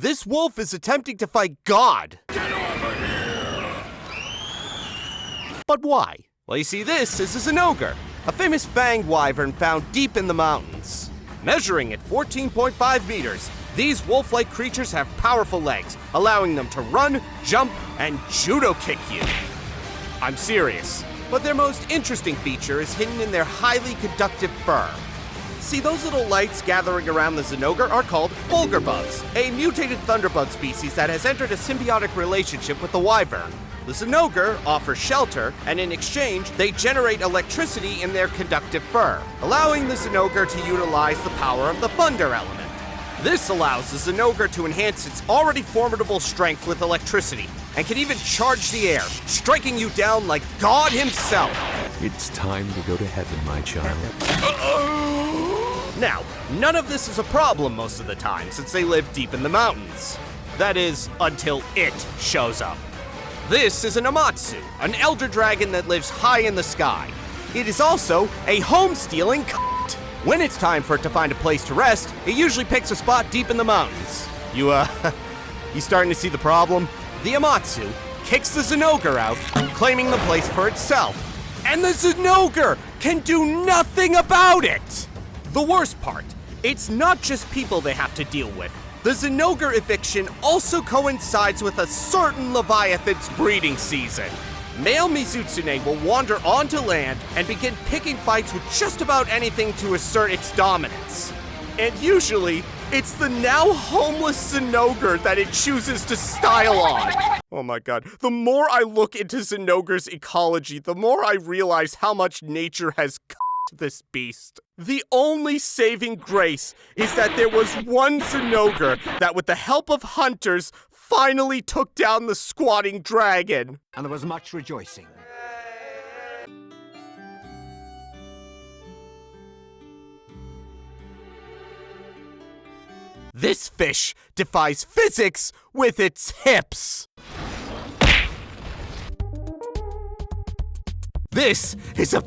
This wolf is attempting to fight God. Get over here! But why? Well, you see, this is a Zinogre, a famous fanged wyvern found deep in the mountains. Measuring at 14.5 meters, these wolf-like creatures have powerful legs, allowing them to run, jump, and judo kick you. I'm serious. But their most interesting feature is hidden in their highly conductive fur. See, those little lights gathering around the Zinogre are called vulgar bugs, a mutated thunderbug species that has entered a symbiotic relationship with the wyvern. The Zinogre offer shelter, and in exchange, they generate electricity in their conductive fur, allowing the Zinogre to utilize the power of the thunder element. This allows the Zinogre to enhance its already formidable strength with electricity, and can even charge the air, striking you down like God himself. It's time to go to heaven, my child. Now, none of this is a problem most of the time, since they live deep in the mountains. That is, until it shows up. This is an Amatsu, an elder dragon that lives high in the sky. It is also a home-stealing cunt. When it's time for it to find a place to rest, it usually picks a spot deep in the mountains. You starting to see the problem? The Amatsu kicks the Zinogre out, claiming the place for itself. And the Zinogre can do nothing about it! The worst part, it's not just people they have to deal with. The Zinogre eviction also coincides with a certain leviathan's breeding season. Male Mizutsune will wander onto land and begin picking fights with just about anything to assert its dominance. And usually, it's the now homeless Zinogre that it chooses to style on. Oh my god, the more I look into Zinogre's ecology, the more I realize how much nature has this beast. The only saving grace is that there was one Zinogre that, with the help of hunters, finally took down the squatting dragon. And there was much rejoicing. This fish defies physics with its hips. This is a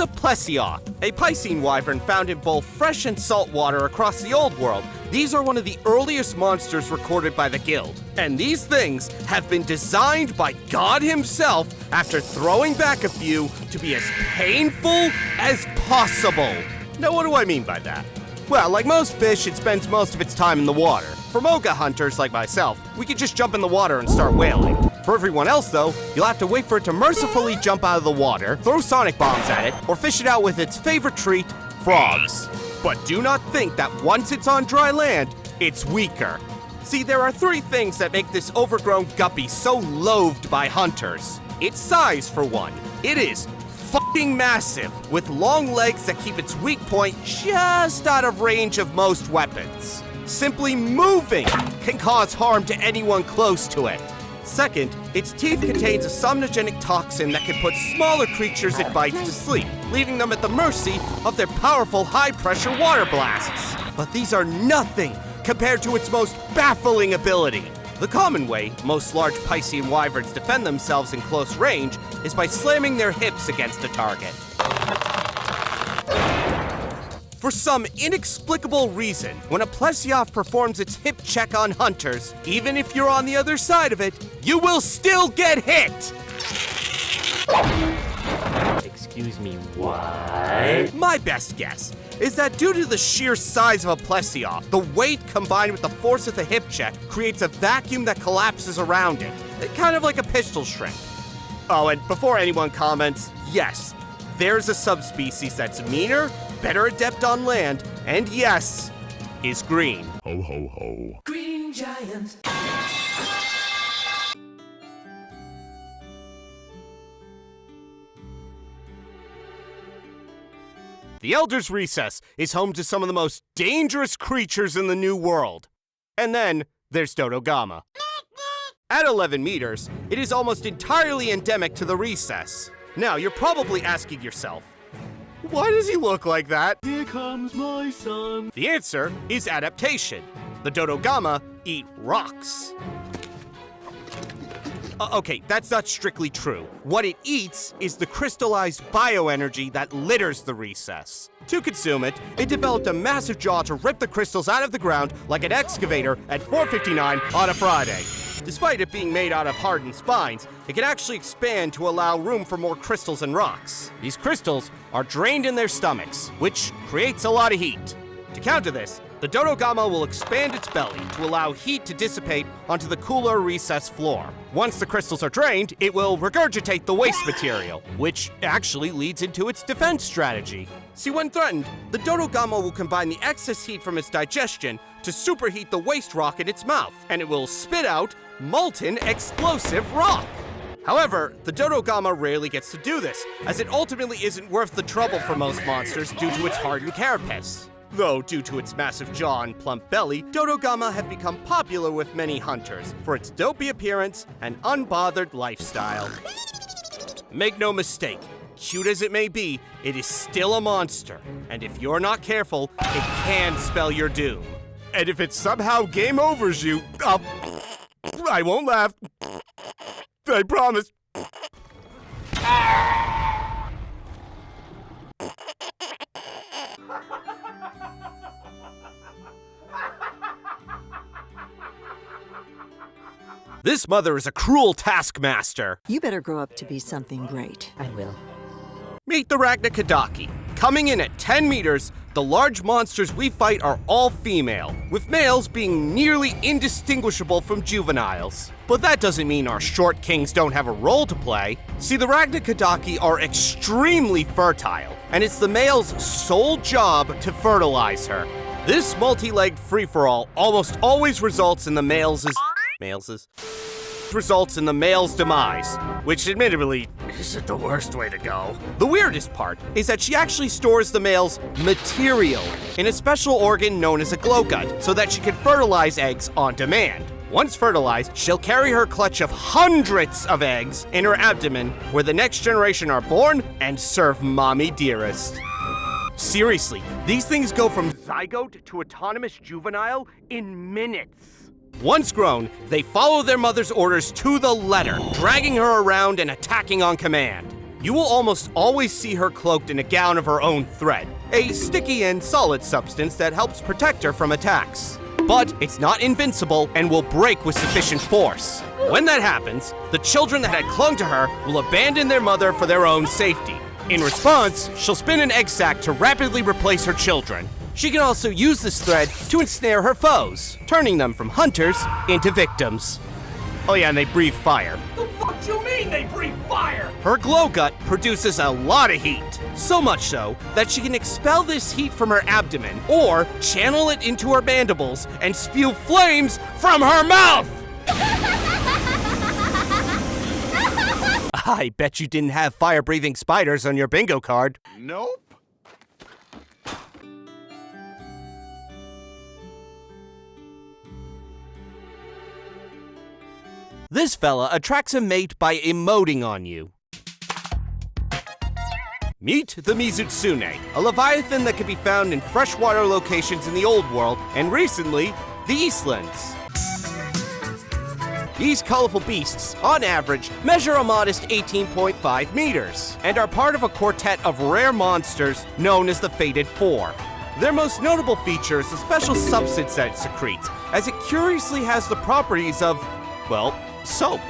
Plesioth, a Piscine wyvern found in both fresh and salt water across the Old World. These are one of the earliest monsters recorded by the Guild. And these things have been designed by God himself after throwing back a few to be as painful as possible. Now, what do I mean by that? Well, like most fish, it spends most of its time in the water. For moga hunters like myself, we could just jump in the water and start whaling. For everyone else, though, you'll have to wait for it to mercifully jump out of the water, throw sonic bombs at it, or fish it out with its favorite treat, frogs. But do not think that once it's on dry land, it's weaker. See, there are three things that make this overgrown guppy so loathed by hunters. Its size, for one. It is fucking massive, with long legs that keep its weak point just out of range of most weapons. Simply moving can cause harm to anyone close to it. Second, its teeth contains a somnogenic toxin that can put smaller creatures it bites to sleep, leaving them at the mercy of their powerful high-pressure water blasts. But these are nothing compared to its most baffling ability. The common way most large Piscean wyverns defend themselves in close range is by slamming their hips against a target. For some inexplicable reason, when a Plesioth performs its hip check on hunters, even if you're on the other side of it, you will still get hit! Excuse me, what? My best guess is that due to the sheer size of a Plesioth, the weight combined with the force of the hip check creates a vacuum that collapses around it, kind of like a pistol shrimp. Oh, and before anyone comments, yes, there's a subspecies that's meaner, better adept on land, and yes, is green. Ho ho ho. Green giant. The Elder's Recess is home to some of the most dangerous creatures in the New World. And then there's Dodogama. At 11 meters, it is almost entirely endemic to the recess. Now, you're probably asking yourself, why does he look like that? Here comes my son. The answer is adaptation. The Dodogama eat rocks. Okay, that's not strictly true. What it eats is the crystallized bioenergy that litters the recess. To consume it, it developed a massive jaw to rip the crystals out of the ground like an excavator at 4:59 on a Friday. Despite it being made out of hardened spines, it can actually expand to allow room for more crystals and rocks. These crystals are drained in their stomachs, which creates a lot of heat. To counter this, the Dodogama will expand its belly to allow heat to dissipate onto the cooler recess floor. Once the crystals are drained, it will regurgitate the waste material, which actually leads into its defense strategy. See, when threatened, the Dodogama will combine the excess heat from its digestion to superheat the waste rock in its mouth, and it will spit out molten explosive rock. However, the Dodogama rarely gets to do this, as it ultimately isn't worth the trouble for most monsters due to its hardened carapace. Though, due to its massive jaw and plump belly, Dodogama have become popular with many hunters for its dopey appearance and unbothered lifestyle. Make no mistake, cute as it may be, it is still a monster, and if you're not careful, it can spell your doom. And if it somehow game overs you, I won't laugh. I promise. This mother is a cruel taskmaster. You better grow up to be something great. I will. Meet the Rakna-Kadaki. Coming in at 10 meters, the large monsters we fight are all female, with males being nearly indistinguishable from juveniles. But that doesn't mean our short kings don't have a role to play. See, the Rakna-Kadaki are extremely fertile, and it's the male's sole job to fertilize her. This multi-legged free-for-all almost always results in the male's demise, which admittedly isn't the worst way to go. The weirdest part is that she actually stores the male's material in a special organ known as a glow gut so that she can fertilize eggs on demand. Once fertilized, she'll carry her clutch of hundreds of eggs in her abdomen where the next generation are born and serve mommy dearest. Seriously, these things go from zygote to autonomous juvenile in minutes. Once grown, they follow their mother's orders to the letter, dragging her around and attacking on command. You will almost always see her cloaked in a gown of her own thread, a sticky and solid substance that helps protect her from attacks. But it's not invincible and will break with sufficient force. When that happens, the children that had clung to her will abandon their mother for their own safety. In response, she'll spin an egg sac to rapidly replace her children. She can also use this thread to ensnare her foes, turning them from hunters into victims. Oh yeah, and they breathe fire. The fuck do you mean they breathe fire? Her glow gut produces a lot of heat, so much so that she can expel this heat from her abdomen or channel it into her mandibles and spew flames from her mouth! I bet you didn't have fire-breathing spiders on your bingo card. Nope. This fella attracts a mate by emoting on you. Meet the Mizutsune, a leviathan that can be found in freshwater locations in the Old World, and recently, the Eastlands. These colorful beasts, on average, measure a modest 18.5 meters, and are part of a quartet of rare monsters known as the Fated Four. Their most notable feature is the special substance that it secretes, as it curiously has the properties of, well, soap.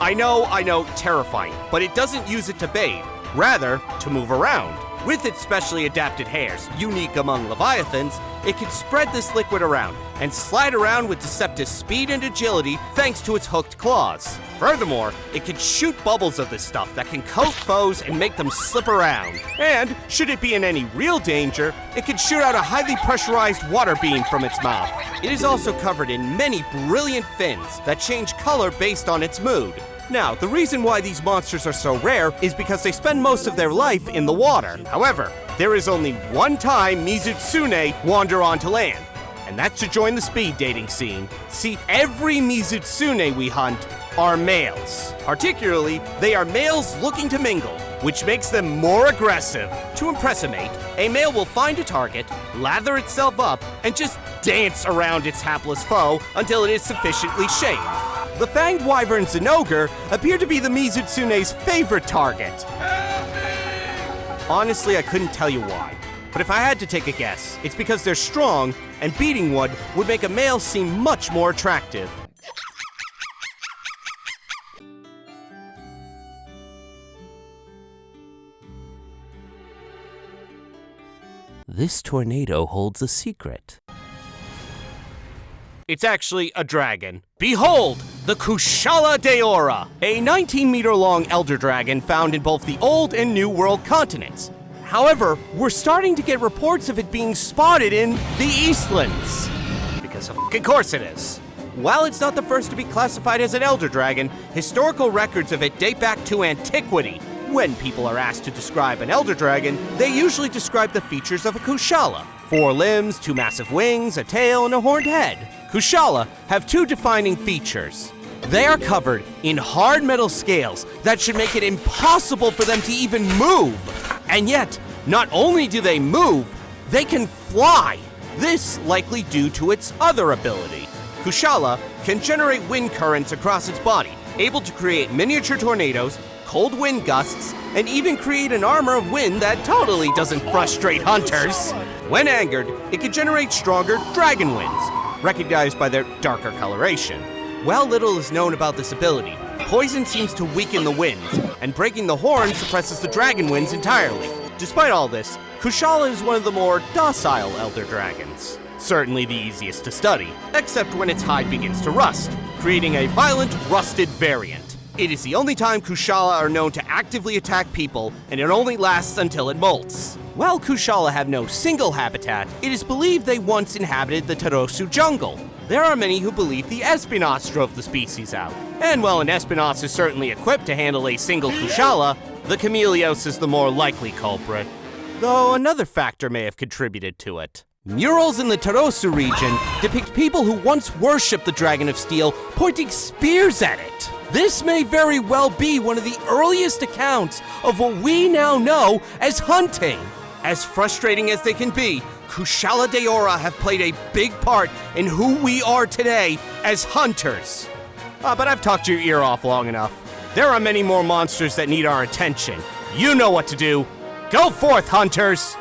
I know, terrifying, but it doesn't use it to bathe, rather, to move around. With its specially adapted hairs, unique among leviathans, it can spread this liquid around and slide around with deceptive speed and agility thanks to its hooked claws. Furthermore, it can shoot bubbles of this stuff that can coat foes and make them slip around. And, should it be in any real danger, it can shoot out a highly pressurized water beam from its mouth. It is also covered in many brilliant fins that change color based on its mood. Now, the reason why these monsters are so rare is because they spend most of their life in the water. However, there is only one time Mizutsune wander onto land, and that's to join the speed dating scene. See, every Mizutsune we hunt are males. Particularly, they are males looking to mingle, which makes them more aggressive. To impress a mate, a male will find a target, lather itself up, and just dance around its hapless foe until it is sufficiently shamed. The fanged wyvern Zinogre appeared to be the Mizutsune's favorite target. Honestly, I couldn't tell you why. But if I had to take a guess, it's because they're strong, and beating one would make a male seem much more attractive. This tornado holds a secret. It's actually a dragon. Behold, the Kushala Daora, a 19-meter-long elder dragon found in both the Old and New World continents. However, we're starting to get reports of it being spotted in the Eastlands. Because of course it is. While it's not the first to be classified as an elder dragon, historical records of it date back to antiquity. When people are asked to describe an elder dragon, they usually describe the features of a Kushala. 4 limbs, 2 massive wings, a tail, and a horned head. Kushala have 2 defining features. They are covered in hard metal scales that should make it impossible for them to even move. And yet, not only do they move, they can fly. This likely due to its other ability. Kushala can generate wind currents across its body, able to create miniature tornadoes, cold wind gusts, and even create an armor of wind that totally doesn't frustrate hunters. When angered, it can generate stronger dragon winds, recognized by their darker coloration. While little is known about this ability, poison seems to weaken the winds, and breaking the horn suppresses the dragon winds entirely. Despite all this, Kushala is one of the more docile elder dragons. Certainly the easiest to study, except when its hide begins to rust, creating a violent, rusted variant. It is the only time Kushala are known to actively attack people, and it only lasts until it molts. While Kushala have no single habitat, it is believed they once inhabited the Tarosu jungle. There are many who believe the Eastlands drove the species out. And while an Eastlands is certainly equipped to handle a single Kushala, the Chameleos is the more likely culprit. Though another factor may have contributed to it. Murals in the Tarosu region depict people who once worshipped the Dragon of Steel, pointing spears at it. This may very well be one of the earliest accounts of what we now know as hunting. As frustrating as they can be, Kushala Daora have played a big part in who we are today as hunters. But I've talked your ear off long enough. There are many more monsters that need our attention. You know what to do. Go forth, hunters!